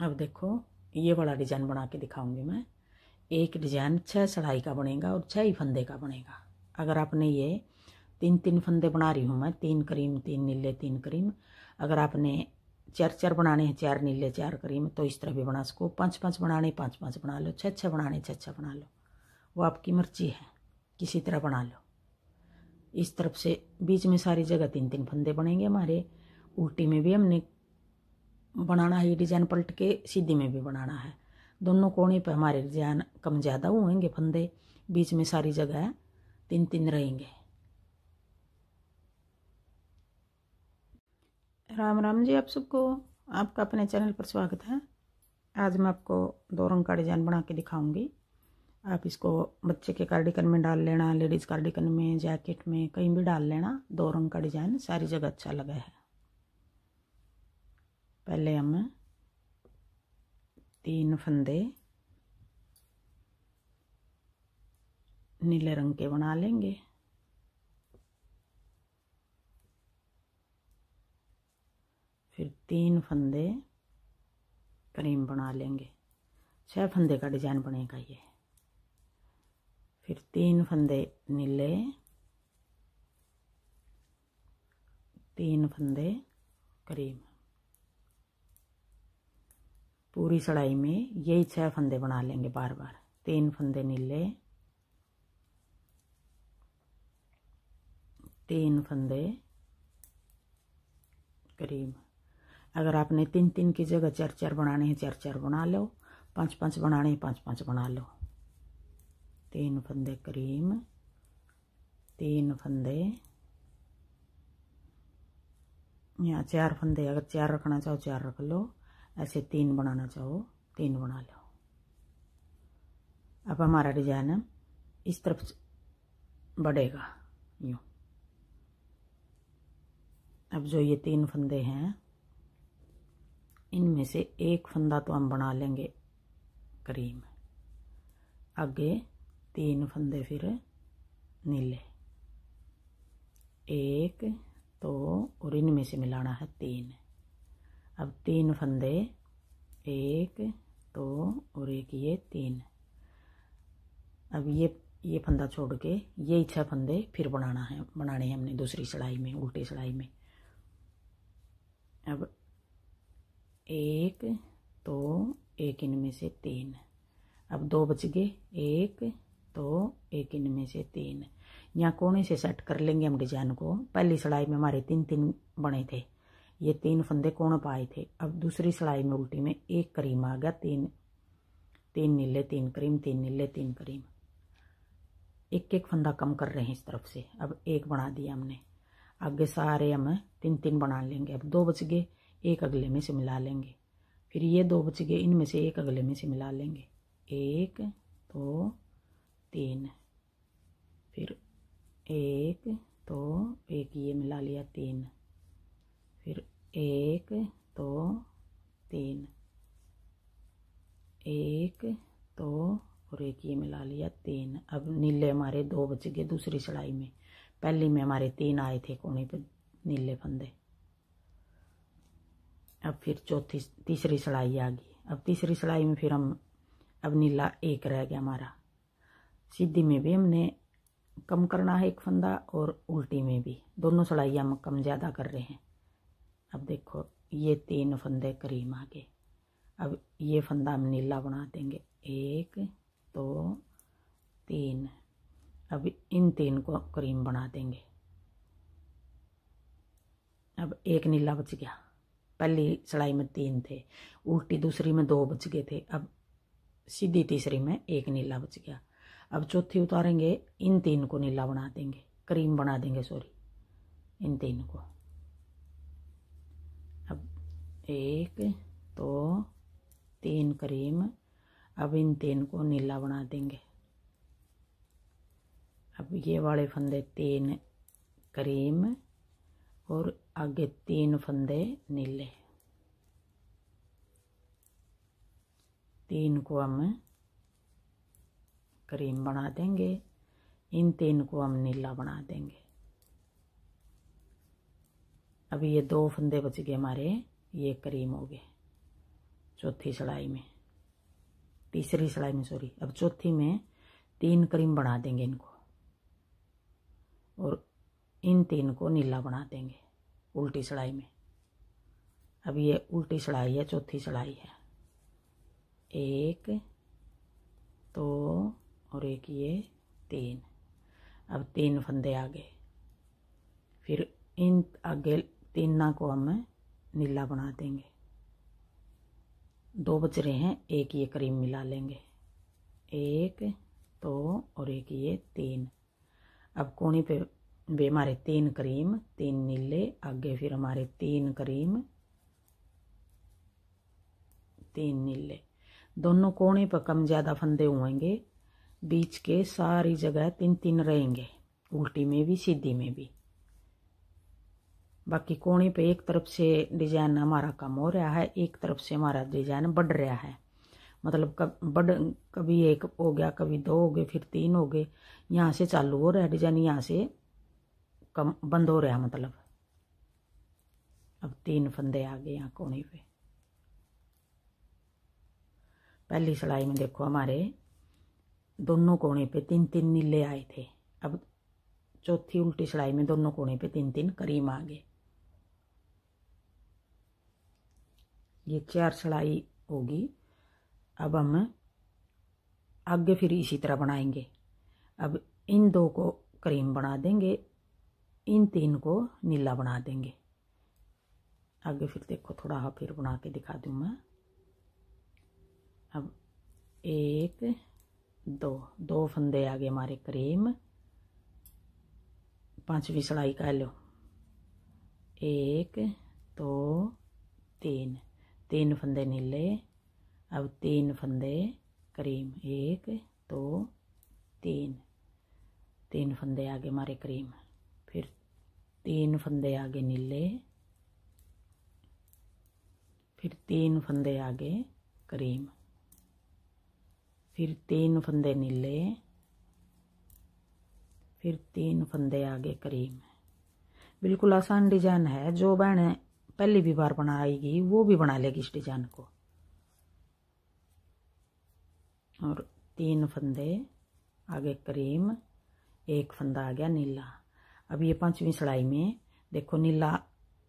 अब देखो ये वाला डिजाइन बना के दिखाऊंगी मैं। एक डिजाइन 6 सिलाई का बनेगा और 6 ही फंदे का बनेगा। अगर आपने ये 3-3 फंदे बना रही हूँ मैं, 3 करीम 3 नीले 3 करीम। अगर आपने 4-4 बनाने हैं, 4 नीले 4 करीम, तो इस तरह भी बना सको। 5-5 बनाने 5-5 बना लो, 6-6 बनाने 6-6 बना लो, वो आपकी मर्जी है, किसी तरह बना लो। इस तरफ से बीच में सारी जगह 3-3 फंदे बनेंगे हमारे। उल्टी में भी हमने बनाना है, डिजाइन पलट के सीधी में भी बनाना है। दोनों कोने पे हमारे डिजाइन कम ज़्यादा होंगे फंदे, बीच में सारी जगह 3-3 रहेंगे। राम राम जी आप सबको, आपका अपने चैनल पर स्वागत है। आज मैं आपको 2 रंग का डिजाइन बना के दिखाऊंगी। आप इसको बच्चे के कार्डिगन में डाल लेना, लेडीज कार्डिगन में, जैकेट में, कहीं भी डाल लेना। 2 रंग का डिजाइन सारी जगह अच्छा लगा है। पहले हम 3 फंदे नीले रंग के बना लेंगे। फिर 3 फंदे क्रीम बना लेंगे। 6 फंदे का डिजाइन बनेगा ये। फिर 3 फंदे नीले, 3 फंदे क्रीम। पूरी सिलाई में यही 6 फंदे बना लेंगे बार बार। 3 फंदे नीले, 3 फंदे क्रीम। अगर आपने 3-3 की जगह 4-4 बनाने हैं, 4-4 बना लो। 5-5 बनाने हैं, 5-5 बना लो। 3 फंदे क्रीम, 3 फंदे, यहाँ 4 फंदे। अगर 4 रखना चाहो 4 रख लो, ऐसे 3 बनाना चाहो 3 बना लो। अब हमारा डिजाइन इस तरफ बढ़ेगा यूं। अब जो ये 3 फंदे हैं, इनमें से एक फंदा तो हम बना लेंगे क्रीम। आगे 3 फंदे फिर नीले, 1 2 और इनमें से मिलाना है 3। अब 3 फंदे, 1 2 और एक ये 3। अब ये फंदा छोड़ के यही 6 फंदे फिर बनाने हैं हमने दूसरी सिलाई में, उल्टी सिलाई में। अब 1 2 एक इनमें से 3। अब 2 बच गए, 1 2 एक इनमें से 3। यहाँ कोने से सेट कर लेंगे हम डिजाइन को। पहली सिलाई में हमारे 3-3 बने थे, ये 3 फंदे कोण पाए थे। अब दूसरी सिलाई में उल्टी में 1 करीम आ गया, 3 नीले 3 करीम, 3 नीले 3 करीम। एक फंदा कम कर रहे हैं इस तरफ से। अब 1 बना दिया हमने। आगे सारे हम 3-3 बना लेंगे। अब 2 बच गए, 1 अगले में से मिला लेंगे। फिर ये 2 बच गए, इनमें से 1 अगले में से मिला लेंगे। 1 2 3, फिर 1 2 एक ये मिला लिया 3, फिर 1 2 3, 1 2 और एक ये मिला लिया 3। अब नीले हमारे 2 बच गए दूसरी सिलाई में। पहली में हमारे 3 आए थे कोने पे नीले फंदे। अब फिर तीसरी सिलाई आ गई। अब तीसरी सिलाई में फिर हम अब नीला 1 रह गया हमारा। सीधी में भी हमने कम करना है 1 फंदा और उल्टी में भी, दोनों सिलाई हम कम ज़्यादा कर रहे हैं। अब देखो ये 3 फंदे क्रीम आ गए। अब ये फंदा हम नीला बना देंगे, 1 2 3। अब इन 3 को क्रीम बना देंगे। अब 1 नीला बच गया। पहली सिलाई में 3 थे, उल्टी दूसरी में 2 बच गए थे। अब सीधी तीसरी में 1 नीला बच गया। अब चौथी उतारेंगे, इन 3 को नीला बना देंगे, क्रीम बना देंगे, सॉरी, इन 3 को। अब 1 2 3 क्रीम। अब इन 3 को नीला बना देंगे। अब ये वाले फंदे 3 क्रीम और आगे 3 फंदे नीले। 3 को हम क्रीम बना देंगे, इन 3 को हम नीला बना देंगे। अब ये 2 फंदे बच गए हमारे, ये क्रीम हो गए। चौथी सिलाई में, तीसरी सिलाई में सॉरी, अब चौथी में 3 करीम बना देंगे इनको और इन 3 को नीला बना देंगे उल्टी सिलाई में। अब ये उल्टी सिलाई है, चौथी सिलाई है, 1 2 और एक ये 3। अब 3 फंदे आगे, फिर इन आगे 3 को हम नीला बना देंगे। 2 बच रहे हैं, एक ये करीम मिला लेंगे, 1 2 और एक ये 3। अब कोनी पे वे हमारे 3 करीम, 3 नीले, आगे फिर हमारे 3 करीम, 3 नीले। दोनों कोने पर कम ज्यादा फंदे हुएंगे, बीच के सारी जगह 3 रहेंगे, उल्टी में भी सीधी में भी। बाकी कोने पे एक तरफ से डिजाइन हमारा कम हो रहा है, एक तरफ से हमारा डिजाइन बढ़ रहा है। मतलब कभी 1 हो गया, कभी 2 हो गए, फिर 3 हो गए। यहाँ से चालू हो रहा है डिजाइन, यहाँ से कम बंद हो रहा है मतलब। अब 3 फंदे आ गए यहाँ कोने पे। पहली सिलाई में देखो हमारे दोनों कोने पे 3 नीले आए थे। अब चौथी उल्टी सिलाई में दोनों कोने पे 3 करीम आ गए। ये 4 सिलाई होगी। अब हम आगे फिर इसी तरह बनाएंगे। अब इन 2 को करीम बना देंगे, इन 3 को नीला बना देंगे। आगे फिर देखो थोड़ा फिर बना के दिखा दूं मैं। अब 1 2 फंदे आगे हमारे करीम, 5वीं सिलाई का लो, 1 2 3 फंदे नीले। अब 3 फंदे करीम, 1 2 3 फंदे आगे हमारे करीम, फिर 3 फंदे आगे नीले, फिर 3 फंदे आगे करीम, फिर 3 फंदे नीले, फिर 3 फंदे आगे करीम। बिल्कुल आसान डिजाइन है, जो बहन पहली भी बार बनाएगी वो भी बना लेगी इस डिजाइन को। और 3 फंदे आगे करीम, 1 फंदा आ गया नीला। अब ये 5वीं सिलाई में देखो नीला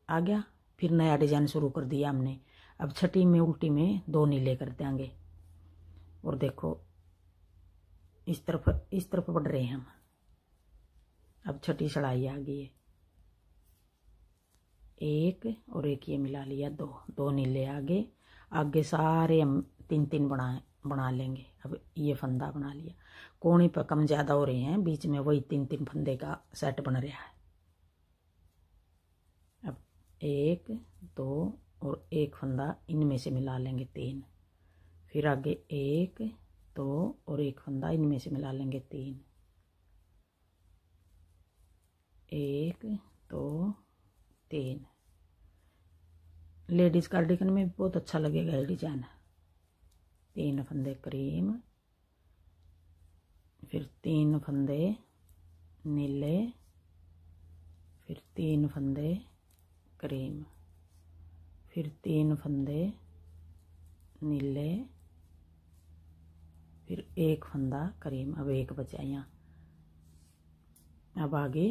आ गया, फिर नया डिजाइन शुरू कर दिया हमने। अब 6ठी में उल्टी में 2 नीले कर देंगे और देखो इस तरफ बढ़ रहे हैं हम। अब 6ठी सिलाई आ गई है, 1 और एक ये मिला लिया, 2 नीले आगे सारे हम 3 बना लेंगे। अब ये फंदा बना लिया, कोने पर कम ज्यादा हो रहे हैं, बीच में वही 3 फंदे का सेट बन रहा है। अब 1 2 और एक फंदा इनमें से मिला लेंगे 3, फिर आगे 1 2 और एक फंदा इनमें से मिला लेंगे 3, 1 2 3। लेडीज कार्डिगन में भी बहुत अच्छा लगेगा ये डिजाइन। 3 फंदे करीम, फिर 3 फंदे नीले, फिर 3 फंदे करीम, फिर 3 फंदे नीले, फिर 1 फंदा करीम। अब 1 बचा यहाँ। अब आगे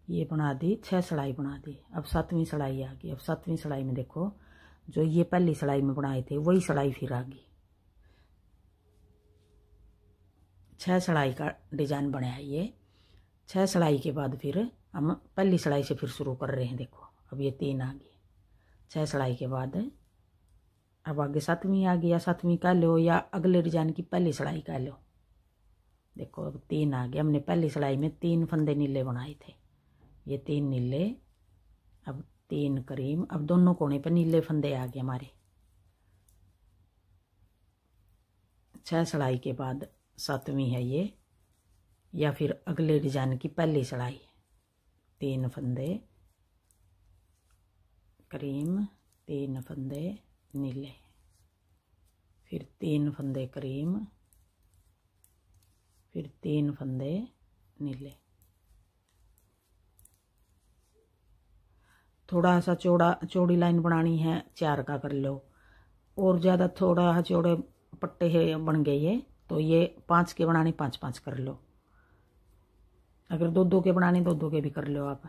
ये बना दी, 6 सिलाई बना दी। अब 7वीं सिलाई आ गई। अब 7वीं सिलाई में देखो जो ये पहली सिलाई में बनाए थे वही सिलाई फिर आ गई। 6 सिलाई का डिजाइन बनाया ये। 6 सिलाई के बाद फिर हम पहली सिलाई से फिर शुरू कर रहे हैं। देखो अब ये 3 आ गई 6 सिलाई के बाद। अब आगे 7वीं आ गई, या 7वीं कह लो या अगले डिजाइन की पहली सिलाई कह लो। देखो अब 3 आ गए। हमने पहली सिलाई में 3 फंदे नीले बनाए थे, ये 3 नीले, अब 3 करीम। अब दोनों कोने पे नीले फंदे आ गए हमारे। 6 सिलाई के बाद 7वीं है ये, या फिर अगले डिजाइन की पहली सिलाई। 3 फंदे करीम, 3 फंदे नीले, फिर 3 फंदे करीम, फिर 3 फंदे नीले। थोड़ा सा चौड़ी लाइन बनानी है 4 का कर लो, और ज़्यादा थोड़ा चौड़े पट्टे है बन गए ये, तो ये 5 के बनाने 5-5 कर लो। अगर 2-2 के बनाने 2-2 के भी कर लो आप।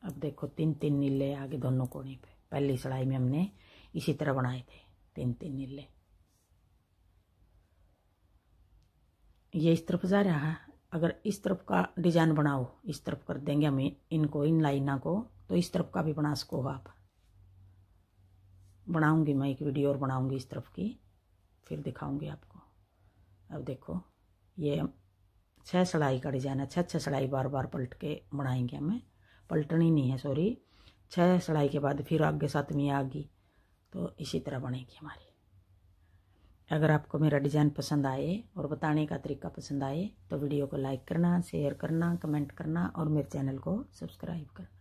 अब देखो 3-3 नीले आगे दोनों कोने पे। पहली सिलाई में हमने इसी तरह बनाए थे 3-3 नीले। ये इस तरफ जा रहा है। अगर इस तरफ का डिजाइन बनाओ, इस तरफ कर देंगे हम इनको, इन लाइना को, तो इस तरफ का भी बना सको आप। बनाऊंगी मैं एक वीडियो और बनाऊंगी इस तरफ की, फिर दिखाऊंगी आपको। अब देखो ये 6 सिलाई का डिजाइन है। 6 सिलाई बार बार पलट के बनाएंगे हमें, पलटनी नहीं है सॉरी। 6 सिलाई के बाद फिर आगे 7वीं आ गई, तो इसी तरह बनेगी हमारी। अगर आपको मेरा डिज़ाइन पसंद आए और बताने का तरीका पसंद आए तो वीडियो को लाइक करना, शेयर करना, कमेंट करना और मेरे चैनल को सब्सक्राइब करना।